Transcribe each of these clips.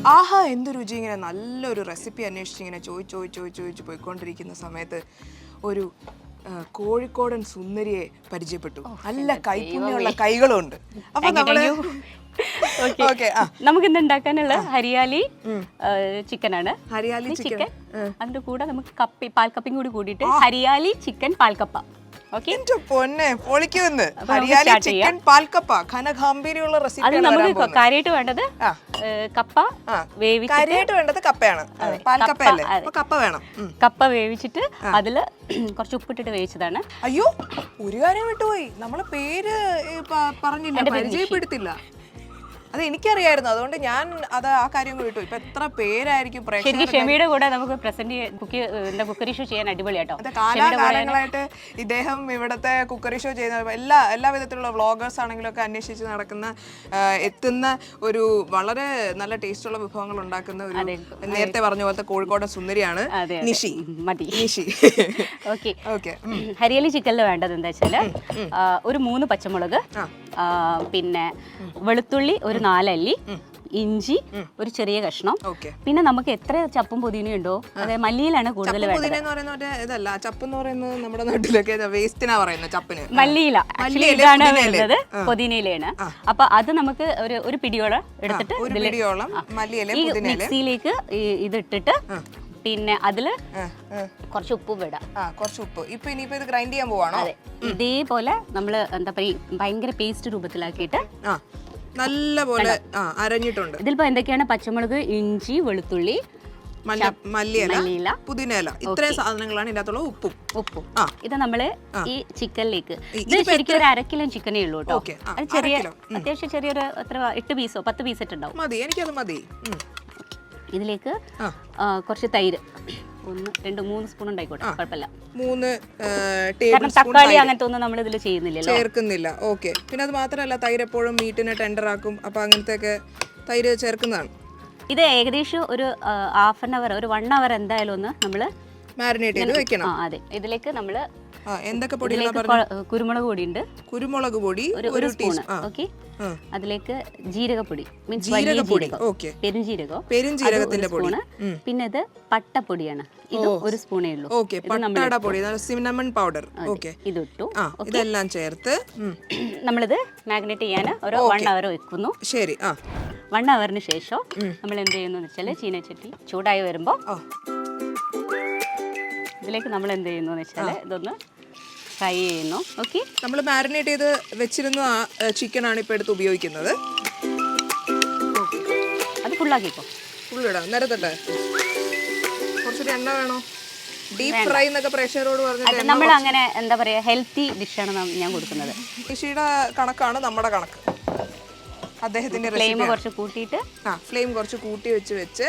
ആഹാ എന്ത് രുചി. ഇങ്ങനെ നല്ലൊരു റെസിപ്പി അന്വേഷിച്ച് ഇങ്ങനെ ചോദിച്ച് പോയിക്കൊണ്ടിരിക്കുന്ന സമയത്ത് ഒരു കോഴിക്കോടൻ സുന്ദരിയെ പരിചയപ്പെട്ടു. നല്ല കൈപ്പുണ്യമുള്ള കൈകളുണ്ട്. അപ്പൊ നമ്മള് നമുക്ക് ഇന്ന് ഉണ്ടാക്കാനുള്ള ഹരിയാലി ചിക്കൻ ആണ്. ഹരിയാലി ചിക്കൻ, അതിന്റെ കൂടെ നമുക്ക് പാൽക്കപ്പയും കൂടി കൂടിയിട്ട് ഹരിയാലി ചിക്കൻ പാൽക്കപ്പ. പൊന്നെ പൊളിക്കുന്ന്. Hariyali chicken പാൽക്കപ്പ ഘനഗാംഭീര്യമുള്ള recipe. അത് നമുക്ക് കാര്യമായിട്ട് വേണ്ടത് കപ്പ വേവിച്ചിട്ട്. കാര്യമായിട്ട് വേണ്ടത് കപ്പയാണ്. പാൽക്കപ്പയല്ലേ, കപ്പ വേണം. കപ്പ വേവിച്ചിട്ട് അതില് കുറച്ച് ഉപ്പിട്ടിട്ട് വേവിച്ചതാണ്. അയ്യോ ഒരു കാര്യം വിട്ടുപോയി, നമ്മളെ പേര് പറഞ്ഞില്ല, പരിചയപ്പെടുത്തില്ല. അത് എനിക്കറിയായിരുന്നു, അതുകൊണ്ട് ഞാൻ ആ കാര്യം വിട്ടു. ഇപ്പൊ എത്ര പേരായിരിക്കും ഷെമിയുടെ കൂടെ നമുക്ക് കുക്കറി ഷോ ചെയ്യാൻ അടിപൊളിയാട്ടോ. കാലാകാലങ്ങളായിട്ട് ഇദ്ദേഹം ഇവിടുത്തെ കുക്കറി ഷോ ചെയ്യുന്ന എല്ലാ വിധത്തിലുള്ള വ്ളോഗേഴ്സ് ആണെങ്കിലും ഒക്കെ അന്വേഷിച്ച് നടക്കുന്ന എത്തുന്ന ഒരു വളരെ നല്ല ടേസ്റ്റുള്ള വിഭവങ്ങൾ ഉണ്ടാക്കുന്ന ഒരു, നേരത്തെ പറഞ്ഞ പോലത്തെ കോഴിക്കോടൻ സുന്ദരിയാണ് നിഷി. നിഷി ഓക്കെ. ഹരിയാലി ചിക്കനിൽ വേണ്ടത് എന്താ വെച്ചാല് ഒരു 3 പച്ചമുളക്, പിന്നെ വെളുത്തുള്ളി ഒരു 4 അല്ലി, ഇഞ്ചി ഒരു ചെറിയ കഷ്ണം, പിന്നെ നമുക്ക് എത്ര ചപ്പും പുതിനയും ഉണ്ടോ അതെ മല്ലിയിലാണ് കൂടുതൽ വേണ്ടത്. നമ്മുടെ നാട്ടിലൊക്കെ വേസ്റ്റിനാ പറയുന്നത് ചപ്പിന്. മല്ലിയില ഇതാണ് വേണ്ടത്, പുതിനയിലാണ്. അപ്പൊ അത് നമുക്ക് ഒരു പിടിയോളം എടുത്തിട്ട് ഈ മിക്സിയിലേക്ക് ഇത് ഇട്ടിട്ട് പിന്നെ അതില് കുറച്ച് ഉപ്പ് വിടാം. കുറച്ച് ഉപ്പ്. ഇപ്പൊ ഇനിയിപ്പോ ഇത് ഗ്രൈൻഡ് ചെയ്യാൻ പോവാണോ? അതെ, ഇതേപോലെ നമ്മള് എന്താ പറയുക ഭയങ്കര പേസ്റ്റ് രൂപത്തിലാക്കിയിട്ട് നല്ല പോലെ അരഞ്ഞിട്ടുണ്ട്. ഇതിലിപ്പോ എന്തൊക്കെയാണ്? പച്ചമുളക്, ഇഞ്ചി, വെളുത്തുള്ളി, മല്ലിയില, പുതിനയില, ഇത്രയും സാധനങ്ങളാണ് ഇതിനകത്തുള്ള. ഉപ്പും. ഇത് നമ്മള് ഈ ചിക്കനിലേക്ക്, ഇത് ശരിക്കും ഒരു 1/2 കിലോ ചിക്കനേ ഉള്ളൂ കേട്ടോ. അത് ചെറിയ അത്യാവശ്യം ചെറിയൊരു 8 പീസോ 10 പീസ് ഉണ്ടാവും. മതി, എനിക്കത് മതി. ഇതിലേക്ക് കുറച്ച് തൈര് 1, 2, 3 സ്പൂൺ ഉണ്ടായിക്കോട്ടെ, കുഴപ്പമില്ല. 3 ടേബിൾ സ്പൂൺ തക്കാളി അങ്ങനത്തെ ഒന്നും നമ്മൾ ഇതിൽ ചേർക്കുന്നില്ല. ഓക്കെ. പിന്നെ അത് മാത്രമല്ല, തൈര് എപ്പോഴും മീറ്റിനെ ടെൻഡർ ആക്കും. അപ്പൊ അങ്ങനത്തെ ഒക്കെ തൈര് ചേർക്കുന്നതാണ്. ഇത് ഏകദേശം ഒരു 1/2 അവർ, ഒരു 1 അവർ എന്തായാലും ഒന്ന് നമ്മള് മാരിനേറ്റ് ചെയ്ത് വെക്കണം. അതെ. ഇതിലേക്ക് നമ്മള് എന്തൊക്കെ കുരുമുളക് പൊടി ഉണ്ട്. കുരുമുളക് പൊടി ഒരു സ്പൂൺ. ഓക്കെ. അതിലേക്ക് ജീരകപ്പൊടി, മീൻസ് പെരുംജീരകത്തിന്റെ പൊടി. പിന്നെ ഇത് പട്ടപ്പൊടിയാണ്, ഇത് 1 സ്പൂണേ ഉള്ളൂ. Cinnamon powder. ഇതിട്ടു. ഇതെല്ലാം ചേർത്ത് നമ്മളിത് മാഗ്നേറ്റ് ചെയ്യാൻ ഒരു 1 അവർ വെക്കുന്നു. ശരി. 1 അവറിന് ശേഷം നമ്മൾ എന്ത് ചെയ്യുന്നു വെച്ചാല് ചീനച്ചട്ടി ചൂടായി വരുമ്പോ ഇതിലേക്ക് നമ്മൾ എന്ത് ചെയ്യുന്നു വെച്ചാല് ഇതൊന്ന് ഫ്രൈ ചെയ്യുന്നു. ഓക്കെ. നമ്മൾ മാരിനേറ്റ് ചെയ്ത് വെച്ചിരുന്ന ചിക്കൻ ആണ് ഇപ്പൊ എടുത്ത് ഉപയോഗിക്കുന്നത്. അത് ഫുള്ളാക്കിക്കോ. ഫുള്ളിടാം. നേരത്തെ കുറച്ചൊരു എണ്ണ വേണോ? ഡീപ് ഫ്രൈ എന്നൊക്കെ പ്രേക്ഷകരോട് പറഞ്ഞിട്ട് നമ്മൾ അങ്ങനെ എന്താ പറയാ ഹെൽത്തി ഡിഷാണ് ഞാൻ കൊടുക്കുന്നത്. നിഷിയുടെ കണക്കാണ് നമ്മുടെ കണക്ക്. അദ്ദേഹത്തിന്റെ ഫ്ലെയിം കുറച്ച് കൂട്ടിയിട്ട് ഫ്ലെയിം കുറച്ച് കൂട്ടി വെച്ച്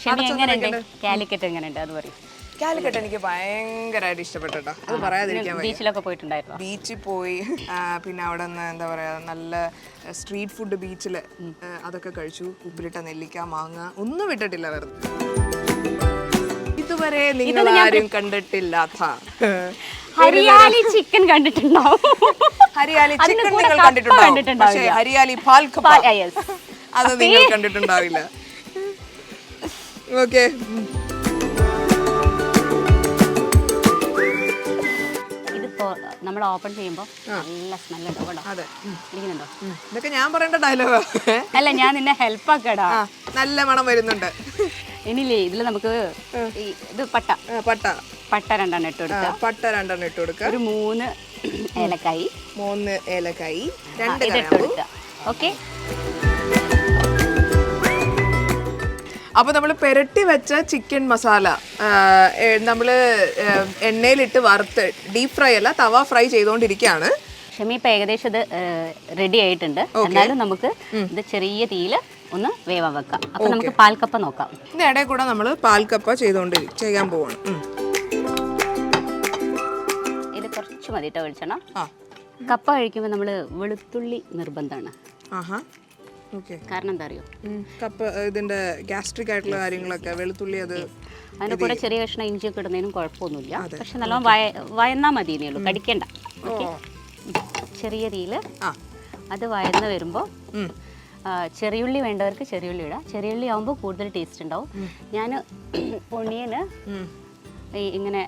ഷെമി എങ്ങനെയുണ്ട്? കാലിക്കറ്റ് എങ്ങനെയുണ്ട് അത് പറയും. കാലിക്കറ്റ് എനിക്ക് ഭയങ്കരമായിട്ട് ഇഷ്ടപ്പെട്ടോ. അത് പറയാതിരിക്കാൻ വയ്യ. ബീച്ചിലൊക്കെ പോയിട്ടുണ്ടായിരുന്നു. ബീച്ചിൽ പോയി, പിന്നെ അവിടെ നിന്ന് എന്താ പറയാ നല്ല സ്ട്രീറ്റ് ഫുഡ് ബീച്ചിൽ അതൊക്കെ കഴിച്ചു. ഉപ്പിലിട്ട നെല്ലിക്ക, മാങ്ങ ഒന്നും വിട്ടിട്ടില്ല വെറുതെ. ഇതുവരെ നിങ്ങൾ ആരും കണ്ടിട്ടില്ലാത്ത ഹരിയാലി ചിക്കൻ കണ്ടിട്ടുണ്ടാവും. ഹരിയാലി ചിക്കൻ നിങ്ങൾ കണ്ടിട്ടുണ്ടാവും, പക്ഷേ ഹരിയാലി പാൽക്കപ്പ അത് നിങ്ങൾ കണ്ടിട്ടുണ്ടാവില്ല. ഓക്കെ. നമ്മൾ ഓപ്പൺ ചെയ്യുമ്പോൾ നല്ല സ്മെൽ ഉണ്ടാവും. ഇതൊക്കെ ഞാൻ പറയേണ്ട ഡയലോഗാ. അല്ല, ഞാൻ നിന്നെ ഹെൽപ്പ് ആക്കടാ. നല്ല മണം വരുന്നുണ്ട്. ഇനിയില്ലേ ഇതിൽ നമുക്ക് ഇത് പട്ട 2 ഇട്ട് കൊടുക്കുക. ഒരു 3 ഏലക്കായി 2 ഇട്ട് കൊടുക്കുക. ഓക്കെ. അപ്പോൾ നമ്മൾ പെരട്ടി വെച്ച ചിക്കൻ മസാല നമ്മൾ എണ്ണയിലിട്ട് വറുത്ത് ഡീപ് ഫ്രൈ അല്ല തവ ഫ്രൈ ചെയ്തുകൊണ്ടിരിക്കുകയാണ്. ഷെമി ഇപ്പം ഏകദേശം ഇത് റെഡി ആയിട്ടുണ്ട്. എന്നാലും നമുക്ക് ഇത് ചെറിയ തീയിൽ ഒന്ന് വേവാൻ വെക്കാം. അപ്പൊ നമുക്ക് പാൽക്കപ്പ നോക്കാം. ഇതിനിടെ കൂടെ നമ്മൾ പാൽക്കപ്പ ചെയ്യാൻ പോവാണ്. ഇത് കുറച്ച് മതി കേട്ടോ വെളിച്ചെണ്ണ. കപ്പ കഴിക്കുമ്പോൾ നമ്മൾ വെളുത്തുള്ളി നിർബന്ധമാണ്. കാരണം എന്താ അറിയോ? കപ്പ ഇതിന്റെ ഗ്യാസ്ട്രിക് ആയിട്ടുള്ള കാര്യങ്ങളൊക്കെ വെളുത്തുള്ളി അതിന്റെ കൂടെ ചെറിയ കഷ്ണം ഇഞ്ചിയൊക്കെ ഇടുന്നതിനും കുഴപ്പമൊന്നുമില്ല. പക്ഷെ നല്ലോണം വയന്നാ മതിയേ ഉള്ളൂ, കടിക്കണ്ട. ചെറിയ തീയിൽ അത് വയന്ന് വരുമ്പോൾ ചെറിയുള്ളി വേണ്ടവർക്ക് ചെറിയുള്ളി ഇടാം. ചെറിയുള്ളി ആകുമ്പോൾ കൂടുതൽ ടേസ്റ്റ് ഉണ്ടാവും. ഞാൻ ഒണിയന് ഇങ്ങനെ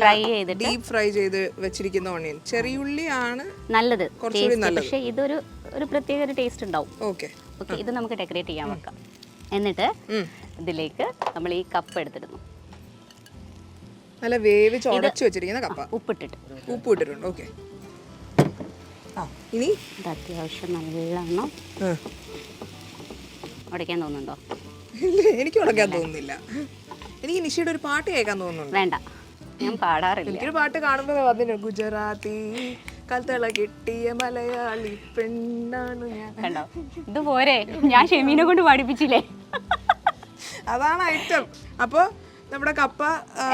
ഫ്രൈ ചെയ്തിട്ട് ഡീപ് ഫ്രൈ ചെയ്ത് വെച്ചിരിക്കുന്ന ഓണിയൻ ചെറിയുള്ളിയാണ് നല്ലത്, പക്ഷേ ഇതൊരു പ്രത്യേക ഒരു ടേസ്റ്റ് ഉണ്ടാവും. ഓക്കെ, ഇത് നമുക്ക് ഡെക്കറേറ്റ് ചെയ്യാൻ വെക്കാം. എന്നിട്ട് ഇതിലേക്ക് നമ്മൾ ഈ കപ്പ് എടുത്തിടുന്നു. നല്ല വേവിച്ച് ഉടച്ചു വെച്ചിരിക്കുന്ന കപ്പ ഉപ്പിട്ടിട്ടുണ്ട്. ഓക്കെ, ഇനി ഇത് അത്യാവശ്യം നല്ലോണം ഉടയ്ക്കാൻ തോന്നുന്നുണ്ടോ? എനിക്ക് ഉടയ്ക്കാൻ തോന്നുന്നില്ല. എനിക്ക് നിഷിയുടെ ഒരു പാട്ട് കേൾക്കാൻ തോന്നുന്നുണ്ട്. വേണ്ട, ഞാൻ പാടാറില്ല. എനിക്കൊരു പാട്ട് കാണുമ്പോൾ വന്നിട്ട് ഗുജറാത്തി കൽത്തള കിട്ടിയ മലയാളി പെണ്ണാണ് ഞാൻ. കണ്ടോ, ഇത് പോരെ, ഞാൻ ഷെമീനെ കൊണ്ട് പാടിപ്പിച്ചില്ലേ. അതാണ് ഐറ്റം. അപ്പൊ നമ്മുടെ കപ്പ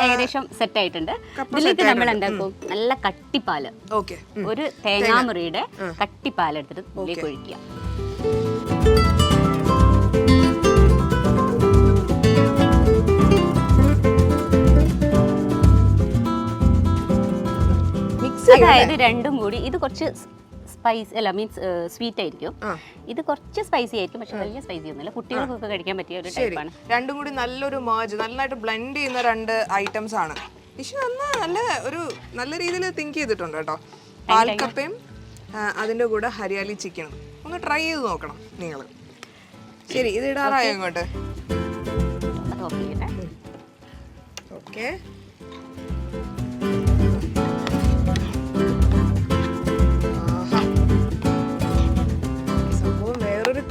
ഏകദേശം സെറ്റ് ആയിട്ടുണ്ട്. ഇതിലേക്ക് നമ്മൾ എന്താക്കും, നല്ല കട്ടിപ്പാല്, ഒരു തേങ്ങാമുറിയുടെ കട്ടിപ്പാൽ എടുത്തിട്ട് ഇതിലേക്ക് ഒഴിക്കുക. അതായത് രണ്ടും കൂടി, ഇത് കുറച്ച് സ്പൈസ് അല്ല, മീൻസ് സ്വീറ്റ് ആയിരിക്കും, ഇത് കുറച്ച് സ്പൈസി ആയിരിക്കും, പക്ഷെ വലിയ സ്പൈസി ഒന്നുമില്ല. കുട്ടികൾക്കൊക്കെ കഴിക്കാൻ പറ്റിയ ഒരു ടൈപ്പാണ്. രണ്ടും കൂടി നല്ലൊരു മേജ്, നന്നായിട്ട് ബ്ലെൻഡ് ചെയ്യുന്ന രണ്ട് ഐറ്റംസ് ആണ്. നിഷി നല്ല രീതിയിൽ തിങ്ക് ചെയ്തിട്ടുണ്ട് കേട്ടോ. പാൽക്കപ്പയും അതിന്റെ കൂടെ ഹരിയാലി ചിക്കനും ഒന്ന് ട്രൈ ചെയ്ത് നോക്കണം നിങ്ങൾ. ശരി, ഇത് ഇടാറായോ ഇങ്ങോട്ട്? ഓക്കെ,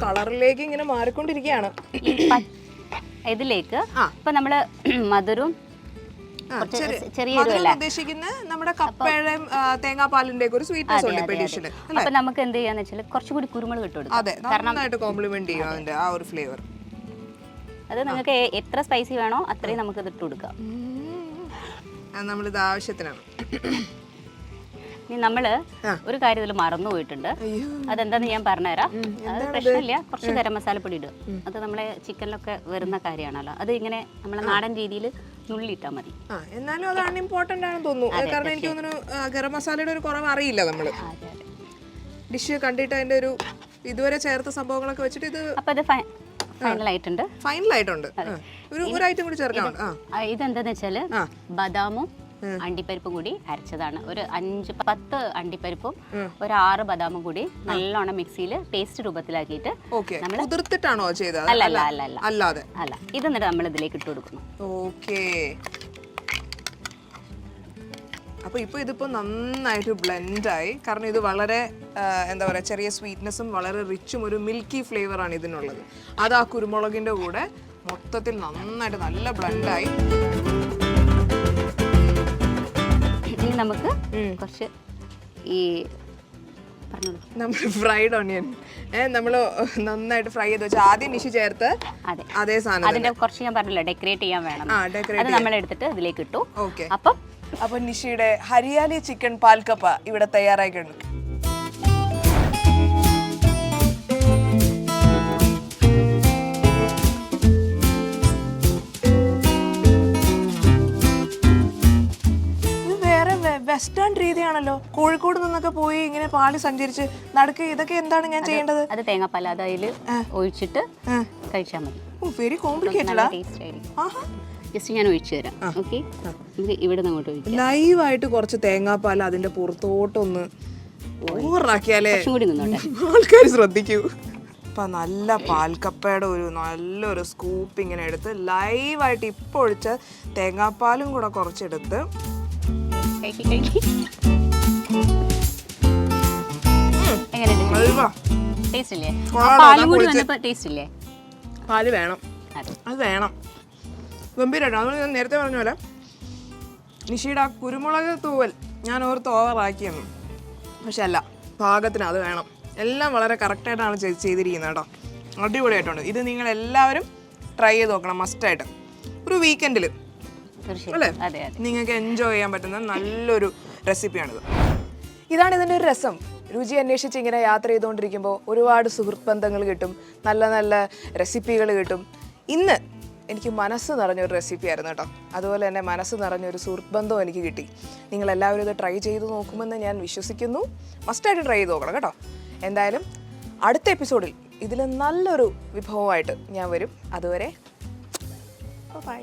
കളറിലേക്ക് ഇങ്ങനെ മാറിക്കൊണ്ടിരിക്കുകയാണ്. ഇതിലേക്ക് ഇപ്പൊ നമ്മള് മധുരവും ഉദ്ദേശിക്കുന്ന നമ്മുടെ കപ്പയുടെയും തേങ്ങാപ്പാലിന്റെ ഒരു സ്വീറ്റ്നെസ് ഉണ്ട് ഡിഷില്. അപ്പൊ നമുക്ക് എന്ത് ചെയ്യാന്ന് വെച്ചാൽ കുറച്ചുകൂടി കുരുമുളക് ഇട്ട് കൊടുക്കാം. അതെ, നന്നായിട്ട് കോംപ്ലിമെന്റ് ചെയ്യും അതിന്റെ ആ ഒരു ഫ്ലേവർ. അത് നിങ്ങൾക്ക് എത്ര സ്പൈസി വേണോ അത്രയും നമുക്ക് ഇത് ഇട്ട് കൊടുക്കാം. നമ്മളിത് ആവശ്യത്തിനാണ്. ഇനി നമ്മള് ഒരു കാര്യം ഇതിൽ മറന്നു പോയിട്ടുണ്ട്. അതെന്താന്ന് ഞാൻ പറഞ്ഞുതരാം. അത് പ്രശ്നമില്ല, കുറച്ച് ഗരം മസാലപ്പൊടി ഇടുക. അത് നമ്മളെ ചിക്കനിലൊക്കെ വരുന്ന കാര്യമാണല്ലോ. അത് ഇങ്ങനെ നമ്മളെ നാടൻ രീതിയിൽ നുള്ളിയിട്ടാൽ മതി. എന്നാലും അത് അൺഇമ്പോർട്ടന്റ് ആണെന്ന് തോന്നുന്നു. കാരണം എനിക്ക് തോന്നുന്നു ഗരം മസാലയുടെ ഒരു കുറവ് അറിയില്ല നമ്മള്. ഡിഷ് കണ്ടിട്ട് അതിന്റെ ഒരു ഇതുവരെ ചേർത്ത സംഭവങ്ങളൊക്കെ വെച്ചിട്ട് ഇത് ഫൈനലായിട്ടുണ്ട്. ഒരു ഐറ്റം കൂടി ചേർക്കാനുണ്ട്. ഇതെന്താന്ന് വെച്ചാല് ബദാമും അണ്ടിപ്പരിപ്പും കൂടി അരച്ചതാണ്. ഒരു 5-10 അണ്ടിപ്പരിപ്പും ഒരു 6 ബദാമും കൂടി നല്ലോണം മിക്സിയിൽ പേസ്റ്റ് രൂപത്തിലാക്കിയിട്ട് കുതിർത്തിട്ടാണോ ചെയ്തത്? അല്ലാതെ ഇത് എന്നിട്ട് നമ്മൾ ഇതിലേക്ക് ഇട്ട് കൊടുക്കുന്നു. ഓക്കേ, അപ്പൊ ഇതിപ്പോ നന്നായിട്ട് ബ്ലെൻഡായി. കാരണം ഇത് വളരെ എന്താ പറയാ, ചെറിയ സ്വീറ്റ്നെസ്സും വളരെ റിച്ചും ഒരു മിൽക്കി ഫ്ലേവർ ആണ് ഇതിനുള്ളത്. അത് ആ കുരുമുളകിന്റെ കൂടെ മൊത്തത്തിൽ നന്നായിട്ട് നല്ല ബ്ലെൻഡായി. നമുക്ക് കുറച്ച് ഈ നമ്മൾ ഫ്രൈഡ് ഓണിയൻ നമ്മൾ നന്നായിട്ട് ഫ്രൈ ചെയ്ത് വെച്ചാൽ ആദ്യം നിഷി ചേർത്ത് അതേ സാധനം അതിന്റെ കുറച്ച് ഞാൻ പറഞ്ഞില്ല ഡെക്കറേറ്റ് ചെയ്യാൻ വേണം. അത് നമ്മൾ എടുത്തിട്ട് ഇതിലേക്ക് ഇട്ടു. ഓക്കെ, അപ്പൊ നിഷിയുടെ ഹരിയാലി ചിക്കൻ പാൽക്കപ്പ ഇവിടെ തയ്യാറായി കഴിഞ്ഞു. വെസ്റ്റേൺ രീതിയാണല്ലോ. കോഴിക്കോട് നിന്നൊക്കെ പോയി ഇങ്ങനെ പാല് സഞ്ചരിച്ച് നടക്കുക. ഇതൊക്കെ എന്താണ് ഞാൻ ചെയ്യേണ്ടത്? അത് തേങ്ങാപ്പാൽ അതിൽ ഒഴിച്ചിട്ട് കഴിച്ചാൽ മതി. Very complicated. ജസ്റ്റ് ഞാൻ ഒഴിച്ചു തരാം. ഓക്കെ, നമുക്ക് ഇവിടെ നിന്ന് അങ്ങോട്ട് ഒഴിക്കാം. ലൈവായിട്ട് കുറച്ച് തേങ്ങാപ്പാൽ അതിന്റെ പുറത്തോട്ടൊന്ന് ഓവറാക്കിയാലേ ആൾക്കാർ ശ്രദ്ധിക്കൂ. അപ്പൊ നല്ല പാൽക്കപ്പയുടെ നല്ലൊരു സ്കൂപ്പ് ഇങ്ങനെ എടുത്ത് ലൈവായിട്ട് ഇപ്പൊ ഒഴിച്ച തേങ്ങാപ്പാലും കൂടെ കുറച്ചെടുത്ത് പാല് വേണം, അത് വേണം. ഗംഭീരമായിട്ട്. അതുകൊണ്ട് ഞാൻ നേരത്തെ പറഞ്ഞ പോലെ നിഷിയുടെ ആ കുരുമുളക് തൂവൽ ഞാൻ ഓർത്ത് ഓവറാക്കിയെന്നു. പക്ഷെ അല്ല, പാകത്തിന് അത് വേണം. എല്ലാം വളരെ കറക്റ്റായിട്ടാണ് ചെയ്തിരിക്കുന്നത് കേട്ടോ. അടിപൊളിയായിട്ടുണ്ട്. ഇത് നിങ്ങൾ എല്ലാവരും ട്രൈ ചെയ്ത് നോക്കണം മസ്റ്റായിട്ട്. ഒരു വീക്കെൻഡിൽ അല്ലേ നിങ്ങൾക്ക് എൻജോയ് ചെയ്യാൻ പറ്റുന്ന നല്ലൊരു റെസിപ്പിയാണിത്. ഇതാണ് ഇതിൻ്റെ ഒരു രസം. രുചി അന്വേഷിച്ച് ഇങ്ങനെ യാത്ര ചെയ്തുകൊണ്ടിരിക്കുമ്പോൾ ഒരുപാട് സുഹൃത്ത് ബന്ധങ്ങൾ കിട്ടും, നല്ല നല്ല റെസിപ്പികൾ കിട്ടും. ഇന്ന് എനിക്ക് മനസ്സ് നിറഞ്ഞൊരു റെസിപ്പി ആയിരുന്നു കേട്ടോ. അതുപോലെ തന്നെ മനസ്സ് നിറഞ്ഞൊരു സുഹൃത്ത് ബന്ധവും എനിക്ക് കിട്ടി. നിങ്ങളെല്ലാവരും ഇത് ട്രൈ ചെയ്ത് നോക്കുമെന്ന് ഞാൻ വിശ്വസിക്കുന്നു. മസ്റ്റായിട്ട് ട്രൈ ചെയ്ത് നോക്കണം കേട്ടോ. എന്തായാലും അടുത്ത എപ്പിസോഡിൽ ഇതിൽ നല്ലൊരു വിഭവമായിട്ട് ഞാൻ വരും. അതുവരെ ബൈ.